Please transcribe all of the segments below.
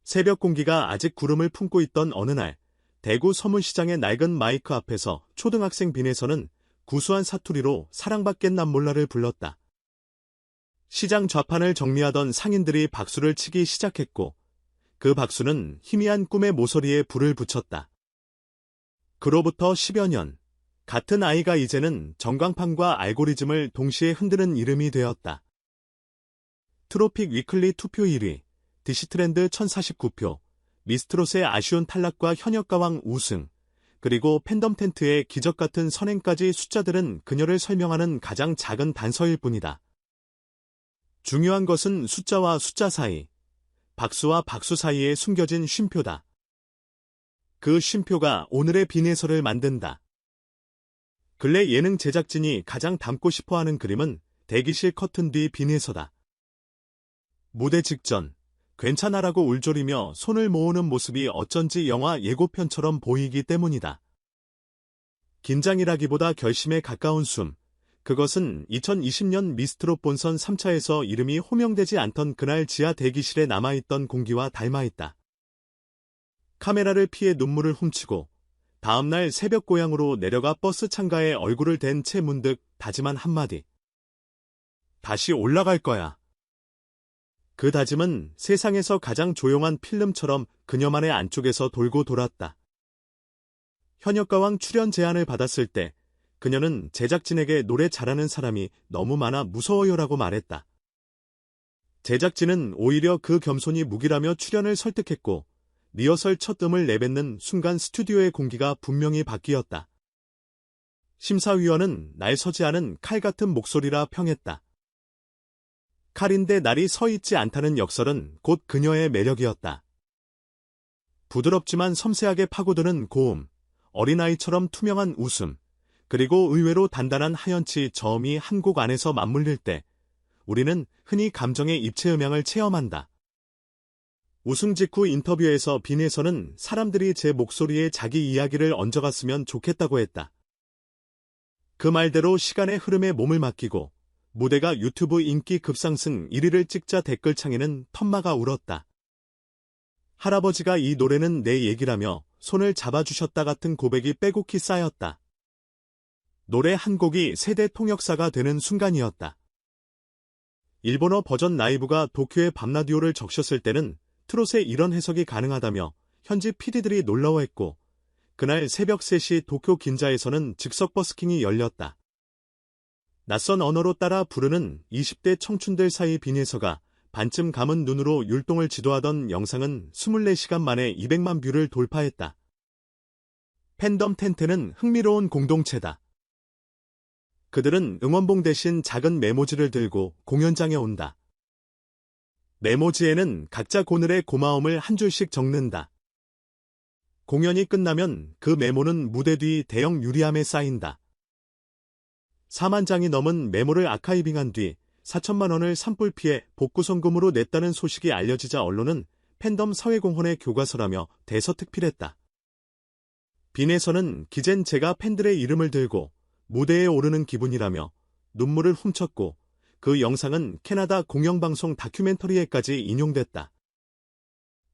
새벽 공기가 아직 구름을 품고 있던 어느 날, 대구 서문시장의 낡은 마이크 앞에서 초등학생 빈에서는 구수한 사투리로 사랑받겠 난 몰라를 불렀다. 시장 좌판을 정리하던 상인들이 박수를 치기 시작했고, 그 박수는 희미한 꿈의 모서리에 불을 붙였다. 그로부터 10여 년, 같은 아이가 이제는 전광판과 알고리즘을 동시에 흔드는 이름이 되었다. 트로픽 위클리 투표 1위, 디시트렌드 1049표, 미스트롯의 아쉬운 탈락과 현역가왕 우승, 그리고 팬덤 텐트의 기적같은 선행까지 숫자들은 그녀를 설명하는 가장 작은 단서일 뿐이다. 중요한 것은 숫자와 숫자 사이, 박수와 박수 사이에 숨겨진 쉼표다. 그 쉼표가 오늘의 빈에서를 만든다. 근래 예능 제작진이 가장 담고 싶어하는 그림은 대기실 커튼 뒤 빈에서다. 무대 직전, 괜찮아라고 울졸이며 손을 모으는 모습이 어쩐지 영화 예고편처럼 보이기 때문이다. 긴장이라기보다 결심에 가까운 숨, 그것은 2020년 미스트롯 본선 3차에서 이름이 호명되지 않던 그날 지하 대기실에 남아있던 공기와 닮아있다. 카메라를 피해 눈물을 훔치고 다음날 새벽 고향으로 내려가 버스 창가에 얼굴을 댄 채 문득 다짐한 한마디. 다시 올라갈 거야. 그 다짐은 세상에서 가장 조용한 필름처럼 그녀만의 안쪽에서 돌고 돌았다. 현역가왕 출연 제안을 받았을 때 그녀는 제작진에게 노래 잘하는 사람이 너무 많아 무서워요라고 말했다. 제작진은 오히려 그 겸손이 무기라며 출연을 설득했고 리허설 첫 음을 내뱉는 순간 스튜디오의 공기가 분명히 바뀌었다. 심사위원은 날 서지 않은 칼 같은 목소리라 평했다. 칼인데 날이 서 있지 않다는 역설은 곧 그녀의 매력이었다. 부드럽지만 섬세하게 파고드는 고음, 어린아이처럼 투명한 웃음, 그리고 의외로 단단한 하연치 저음이 한 곡 안에서 맞물릴 때 우리는 흔히 감정의 입체 음향을 체험한다. 우승 직후 인터뷰에서 빈에서는 사람들이 제 목소리에 자기 이야기를 얹어갔으면 좋겠다고 했다. 그 말대로 시간의 흐름에 몸을 맡기고 무대가 유튜브 인기 급상승 1위를 찍자 댓글창에는 텀마가 울었다. 할아버지가 이 노래는 내 얘기라며 손을 잡아주셨다 같은 고백이 빼곡히 쌓였다. 노래 한 곡이 세대 통역사가 되는 순간이었다. 일본어 버전 라이브가 도쿄의 밤라디오를 적셨을 때는 트롯에 이런 해석이 가능하다며 현지 PD들이 놀라워했고 그날 새벽 3시 도쿄 긴자에서는 즉석 버스킹이 열렸다. 낯선 언어로 따라 부르는 20대 청춘들 사이 빈에서가 반쯤 감은 눈으로 율동을 지도하던 영상은 24시간 만에 200만 뷰를 돌파했다. 팬덤 텐트는 흥미로운 공동체다. 그들은 응원봉 대신 작은 메모지를 들고 공연장에 온다. 메모지에는 각자 고늘의 고마움을 한 줄씩 적는다. 공연이 끝나면 그 메모는 무대 뒤 대형 유리함에 쌓인다. 4만 장이 넘은 메모를 아카이빙한 뒤 4천만 원을 산불 피해 복구성금으로 냈다는 소식이 알려지자 언론은 팬덤 사회공헌의 교과서라며 대서특필했다. 빈에서는 기젠 제가 팬들의 이름을 들고 무대에 오르는 기분이라며 눈물을 훔쳤고 그 영상은 캐나다 공영방송 다큐멘터리에까지 인용됐다.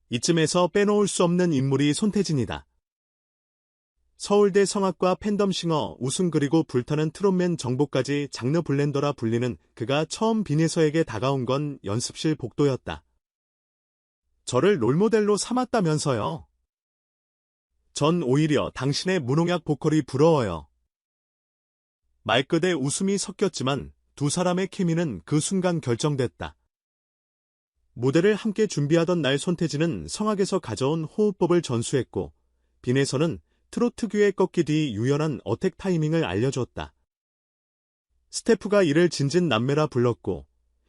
이쯤에서 빼놓을 수 없는 인물이 손태진이다. 서울대 성악과 팬덤싱어 우승 그리고 불타는 트롯맨 정보까지 장르 블렌더라 불리는 그가 처음 빈에서에게 다가온 건 연습실 복도였다. 저를 롤모델로 삼았다면서요. 전 오히려 당신의 무농약 보컬이 부러워요. 말끝에 웃음이 섞였지만 두 사람의 케미는 그 순간 결정됐다. 무대를 함께 준비하던 날 손태진은 성악에서 가져온 호흡법을 전수했고 빈에서는 트롯 특유의 꺾기 뒤 유연한 어택 타이밍을 알려줬다. 스태프가 이를 진진남매라 불렀고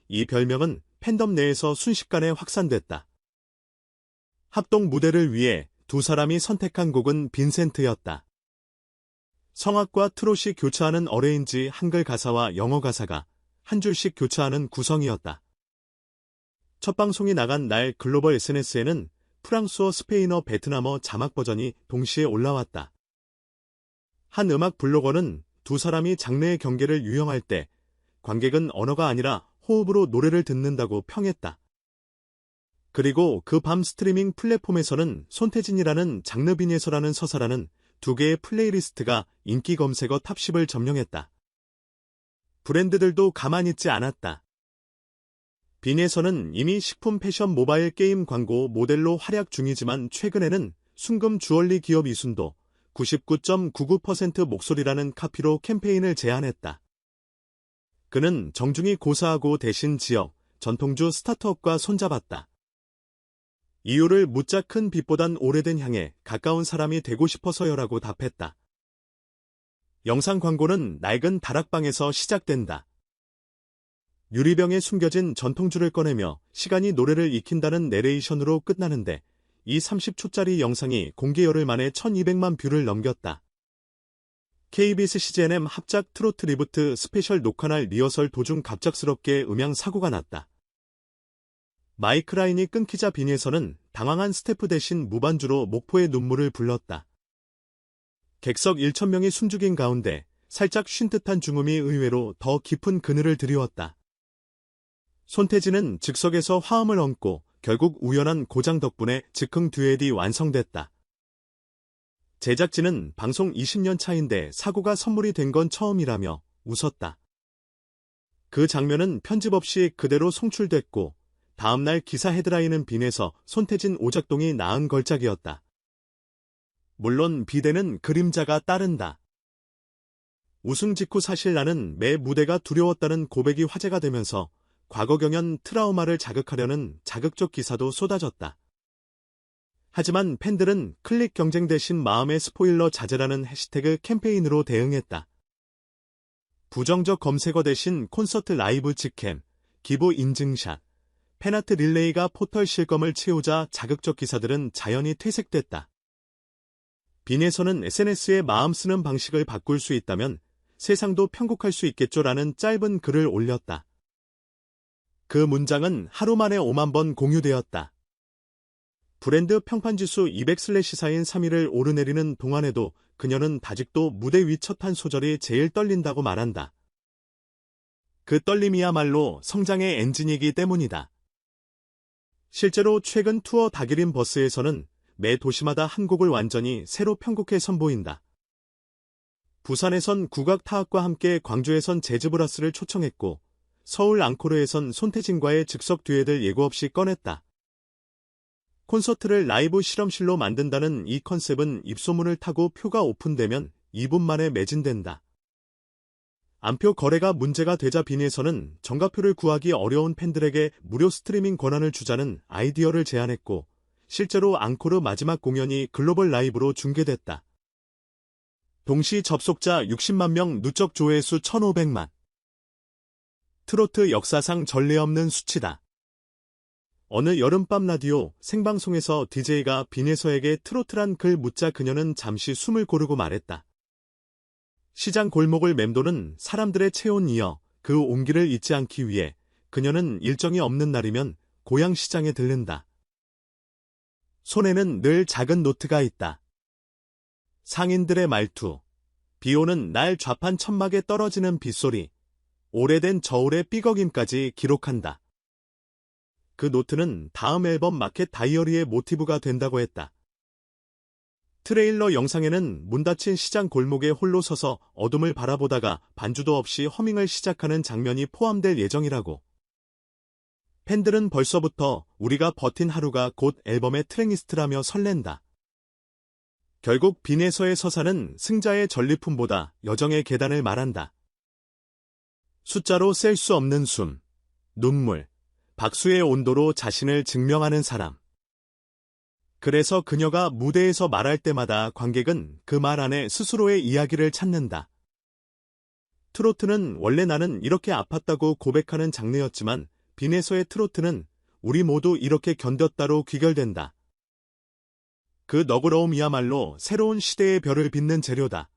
이 별명은 팬덤 내에서 순식간에 확산됐다. 합동 무대를 위해 두 사람이 선택한 곡은 빈센트였다. 성악과 트롯이 교차하는 어레인지 한글 가사와 영어 가사가 한 줄씩 교차하는 구성이었다. 첫 방송이 나간 날 글로벌 SNS에는 프랑스어, 스페인어, 베트남어 자막 버전이 동시에 올라왔다. 한 음악 블로거는 두 사람이 장르의 경계를 유형할 때 관객은 언어가 아니라 호흡으로 노래를 듣는다고 평했다. 그리고 그 밤 스트리밍 플랫폼에서는 손태진이라는 장르 빈에서라는 서사라는 두 개의 플레이리스트가 인기 검색어 탑10을 점령했다. 브랜드들도 가만히 있지 않았다. 빈에서는 이미 식품 패션 모바일 게임 광고 모델로 활약 중이지만 최근에는 순금 주얼리 기업 이순도 99.99% 목소리라는 카피로 캠페인을 제안했다. 그는 정중히 고사하고 대신 지역, 전통주 스타트업과 손잡았다. 이유를 묻자 큰 빛보단 오래된 향에 가까운 사람이 되고 싶어서요라고 답했다. 영상 광고는 낡은 다락방에서 시작된다. 유리병에 숨겨진 전통주를 꺼내며 시간이 노래를 익힌다는 내레이션으로 끝나는데 이 30초짜리 영상이 공개 열흘 만에 1200만 뷰를 넘겼다. KBS CGNM 합작 트로트 리부트 스페셜 녹화날 리허설 도중 갑작스럽게 음향 사고가 났다. 마이크 라인이 끊기자 빈에서는 당황한 스태프 대신 무반주로 목포의 눈물을 불렀다. 객석 1,000명이 숨죽인 가운데 살짝 쉰 듯한 중음이 의외로 더 깊은 그늘을 드리웠다. 손태진은 즉석에서 화음을 얹고 결국 우연한 고장 덕분에 즉흥 듀엣이 완성됐다. 제작진은 방송 20년 차인데 사고가 선물이 된 건 처음이라며 웃었다. 그 장면은 편집 없이 그대로 송출됐고 다음날 기사 헤드라인은 빈에서 손태진 오작동이 낳은 걸작이었다. 물론 비대는 그림자가 따른다. 우승 직후 사실 나는 매 무대가 두려웠다는 고백이 화제가 되면서 과거 경연 트라우마를 자극하려는 자극적 기사도 쏟아졌다. 하지만 팬들은 클릭 경쟁 대신 마음의 스포일러 자제라는 해시태그 캠페인으로 대응했다. 부정적 검색어 대신 콘서트 라이브 직캠, 기부 인증샷, 팬아트 릴레이가 포털 실검을 채우자 자극적 기사들은 자연히 퇴색됐다. 빈에서는 SNS에 마음 쓰는 방식을 바꿀 수 있다면 세상도 편곡할 수 있겠죠라는 짧은 글을 올렸다. 그 문장은 하루 만에 5만 번 공유되었다. 브랜드 평판지수 200/4인 3위를 오르내리는 동안에도 그녀는 아직도 무대 위 첫 한 소절이 제일 떨린다고 말한다. 그 떨림이야말로 성장의 엔진이기 때문이다. 실제로 최근 투어 다기린 버스에서는 매 도시마다 한 곡을 완전히 새로 편곡해 선보인다. 부산에선 국악타악과 함께 광주에선 재즈브라스를 초청했고 서울 앙코르에선 손태진과의 즉석 듀엣을 예고 없이 꺼냈다. 콘서트를 라이브 실험실로 만든다는 이 컨셉은 입소문을 타고 표가 오픈되면 2분 만에 매진된다. 안표 거래가 문제가 되자 빈에서는 정가표를 구하기 어려운 팬들에게 무료 스트리밍 권한을 주자는 아이디어를 제안했고 실제로 앙코르 마지막 공연이 글로벌 라이브로 중계됐다. 동시 접속자 60만 명, 누적 조회수 1,500만. 트로트 역사상 전례 없는 수치다. 어느 여름밤 라디오 생방송에서 DJ가 빈에서에게 트로트란 글 묻자 그녀는 잠시 숨을 고르고 말했다. 시장 골목을 맴도는 사람들의 체온 이어 그 온기를 잊지 않기 위해 그녀는 일정이 없는 날이면 고향 시장에 들른다. 손에는 늘 작은 노트가 있다. 상인들의 말투, 비오는 날 좌판 천막에 떨어지는 빗소리, 오래된 저울의 삐걱임까지 기록한다. 그 노트는 다음 앨범 마켓 다이어리의 모티브가 된다고 했다. 트레일러 영상에는 문 닫힌 시장 골목에 홀로 서서 어둠을 바라보다가 반주도 없이 허밍을 시작하는 장면이 포함될 예정이라고. 팬들은 벌써부터 우리가 버틴 하루가 곧 앨범의 트랙리스트라며 설렌다. 결국 빈에서의 서사는 승자의 전리품보다 여정의 계단을 말한다. 숫자로 셀 수 없는 숨, 눈물, 박수의 온도로 자신을 증명하는 사람. 그래서 그녀가 무대에서 말할 때마다 관객은 그 말 안에 스스로의 이야기를 찾는다. 트로트는 원래 나는 이렇게 아팠다고 고백하는 장르였지만 빈에서의 트로트는 우리 모두 이렇게 견뎠다로 귀결된다. 그 너그러움이야말로 새로운 시대의 별을 빚는 재료다.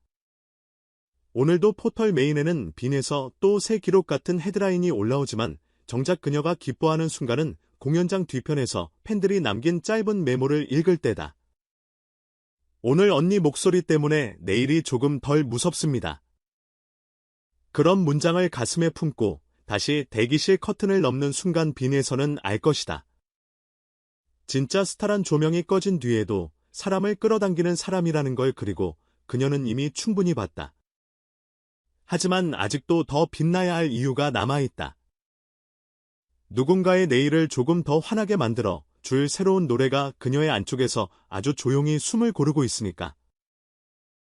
오늘도 포털 메인에는 빈에서 또 새 기록 같은 헤드라인이 올라오지만 정작 그녀가 기뻐하는 순간은 공연장 뒤편에서 팬들이 남긴 짧은 메모를 읽을 때다. 오늘 언니 목소리 때문에 내일이 조금 덜 무섭습니다. 그런 문장을 가슴에 품고 다시 대기실 커튼을 넘는 순간 빈에서는 알 것이다. 진짜 스타란 조명이 꺼진 뒤에도 사람을 끌어당기는 사람이라는 걸 그리고 그녀는 이미 충분히 봤다. 하지만 아직도 더 빛나야 할 이유가 남아있다. 누군가의 내일을 조금 더 환하게 만들어 줄 새로운 노래가 그녀의 안쪽에서 아주 조용히 숨을 고르고 있으니까.